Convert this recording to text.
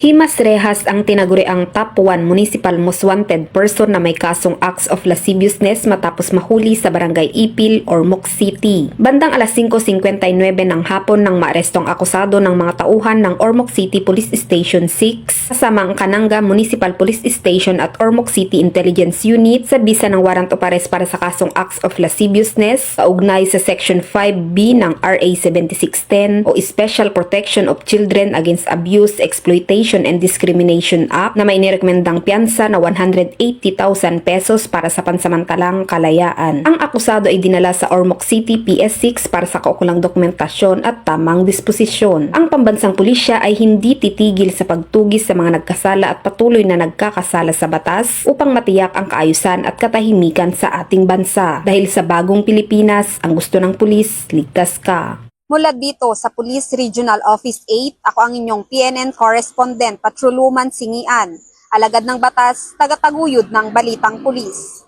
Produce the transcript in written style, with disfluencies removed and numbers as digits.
Himas Rehas ang tinaguriang top 1 municipal most wanted person na may kasong acts of lasciviousness matapos mahuli sa barangay Ipil, Ormoc City. Bandang alas 5:59 ng hapon nang maarestong akusado ng mga tauhan ng Ormoc City Police Station 6 kasama ang Kananga Municipal Police Station at Ormoc City Intelligence Unit sa bisa ng warrant of arrest para sa kasong acts of lasciviousness kaugnay sa Section 5B ng RA 7610 o Special Protection of Children Against Abuse, Exploitation and Discrimination Act na may nirekomendang piyansa na 180,000 pesos para sa pansamantalang kalayaan. Ang akusado ay dinala sa Ormoc City PS6 para sa kaukulang dokumentasyon at tamang disposisyon. Ang pambansang pulisya ay hindi titigil sa pagtugis sa mga nagkasala at patuloy na nagkakasala sa batas upang matiyak ang kaayusan at katahimikan sa ating bansa. Dahil sa bagong Pilipinas, ang gusto ng pulis, ligtas ka. Mula dito sa Police Regional Office 8, ako ang inyong PNN Correspondent, Patroluman Singian, alagad ng batas, tagataguyod ng Balitang Pulis.